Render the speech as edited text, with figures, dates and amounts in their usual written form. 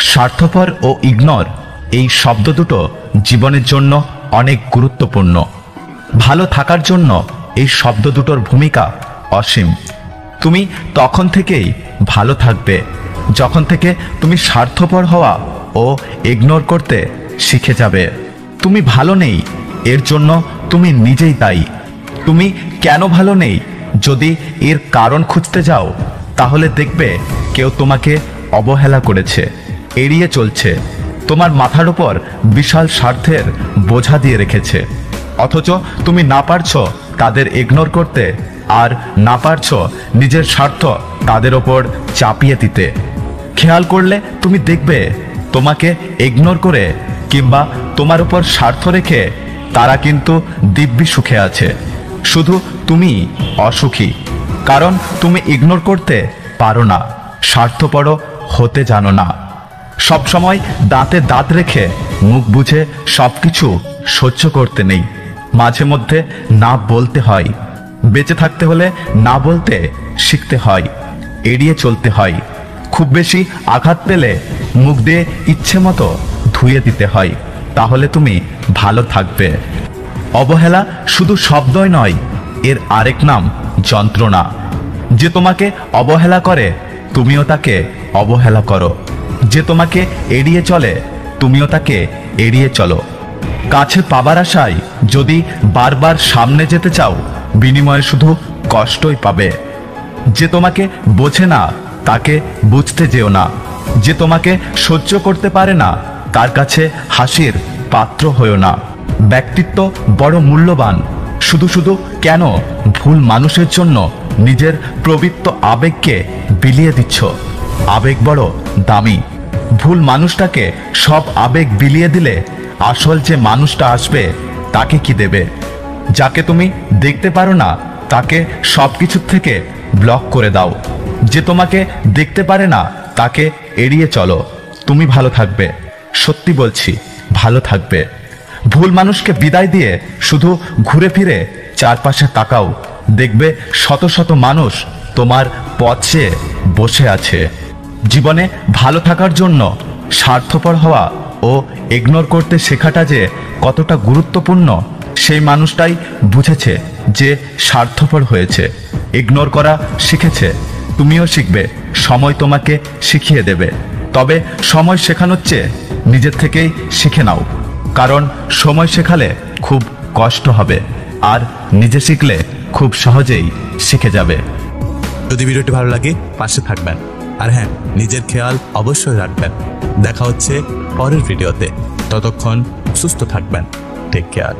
স্বার্থপর ও ইগনোর এই শব্দ দুটো জীবনের জন্য অনেক গুরুত্বপূর্ণ। ভালো থাকার জন্য এই শব্দ দুটোর ভূমিকা অসীম। তুমি তখন থেকেই ভালো থাকবে যখন থেকে তুমি স্বার্থপর হওয়া ও ইগনোর করতে শিখে যাবে। তুমি ভালো নেই এর জন্য তুমি নিজেই দায়ী। তুমি কেন ভালো নেই যদি এর কারণ খুঁজতে যাও, তাহলে দেখবে কেউ তোমাকে অবহেলা করেছে, এড়িয়ে চলছে, তোমার মাথার উপর বিশাল স্বার্থের বোঝা দিয়ে রেখেছে। অথচ তুমি না পারছো তাদের ইগনোর করতে, আর না পারছো নিজের স্বার্থ তাদের ওপর চাপিয়ে দিতে। খেয়াল করলে তুমি দেখবে তোমাকে ইগনোর করে কিংবা তোমার উপর স্বার্থ রেখে তারা কিন্তু দিব্যি সুখে আছে। শুধু তুমি অসুখী, কারণ তুমি ইগনোর করতে পারো না, স্বার্থপর হতে জানো না। সবসময় দাঁতে দাঁত রেখে মুখ বুঝে সবকিছু সহ্য করতে নেই, মাঝে মধ্যে না বলতে হয়। বেঁচে থাকতে হলে না বলতে শিখতে হয়, এড়িয়ে চলতে হয়। খুব বেশি আঘাত পেলে মুখ দিয়ে ইচ্ছে মতো ধুয়ে দিতে হয়, তাহলে তুমি ভালো থাকবে। অবহেলা শুধু শব্দই নয়, এর আরেক নাম যন্ত্রণা। যে তোমাকে অবহেলা করে তুমিও তাকে অবহেলা করো। যে তোমাকে এড়িয়ে চলে তুমিও তাকে এড়িয়ে চলো। কাছে পাবার আশায় যদি বারবার সামনে যেতে চাও, বিনিময়ে শুধু কষ্টই পাবে। যে তোমাকে বোঝে না তাকে বুঝতে যেও না। যে তোমাকে সহ্য করতে পারে না তার কাছে হাসির পাত্র হয়ো না। ব্যক্তিত্ব বড় মূল্যবান, শুধু শুধু কেন ভুল মানুষের জন্য নিজের পবিত্র আবেগকে বিলিয়ে দিচ্ছ? আবেগ বড় দামি। ভুল মানুষটাকে সব আবেগ বিলিয়ে দিলে আসল যে মানুষটা আসবে তাকে কি দেবে? যাকে তুমি দেখতে পারো না তাকে সব কিছুর থেকে ব্লক করে দাও। যে তোমাকে দেখতে পারে না তাকে এড়িয়ে চলো, তুমি ভালো থাকবে। সত্যি বলছি, ভালো থাকবে। ভুল মানুষকে বিদায় দিয়ে শুধু ঘুরে ফিরে চারপাশে তাকাও, দেখবে শত শত মানুষ তোমার পথ চেয়ে বসে আছে। জীবনে ভালো থাকার জন্য স্বার্থপর হওয়া ও ইগনোর করতে শেখাটা যে কতটা গুরুত্বপূর্ণ, সেই মানুষটাই বুঝেছে যে স্বার্থপর হয়েছে, ইগনোর করা শিখেছে। তুমিও শিখবে, সময় তোমাকে শিখিয়ে দেবে। তবে সময় শেখানোর চেয়ে নিজের থেকেই শিখে নাও, কারণ সময় শেখালে খুব কষ্ট হবে, আর নিজে শিখলে খুব সহজেই শিখে যাবে। যদি ভিডিওটি ভালো লাগে পাশে থাকবেন, আর হ্যাঁ, নিজের খেয়াল অবশ্যই রাখবেন। দেখা হচ্ছে পরের ভিডিওতে, ততক্ষণ সুস্থ থাকবেন। Take care.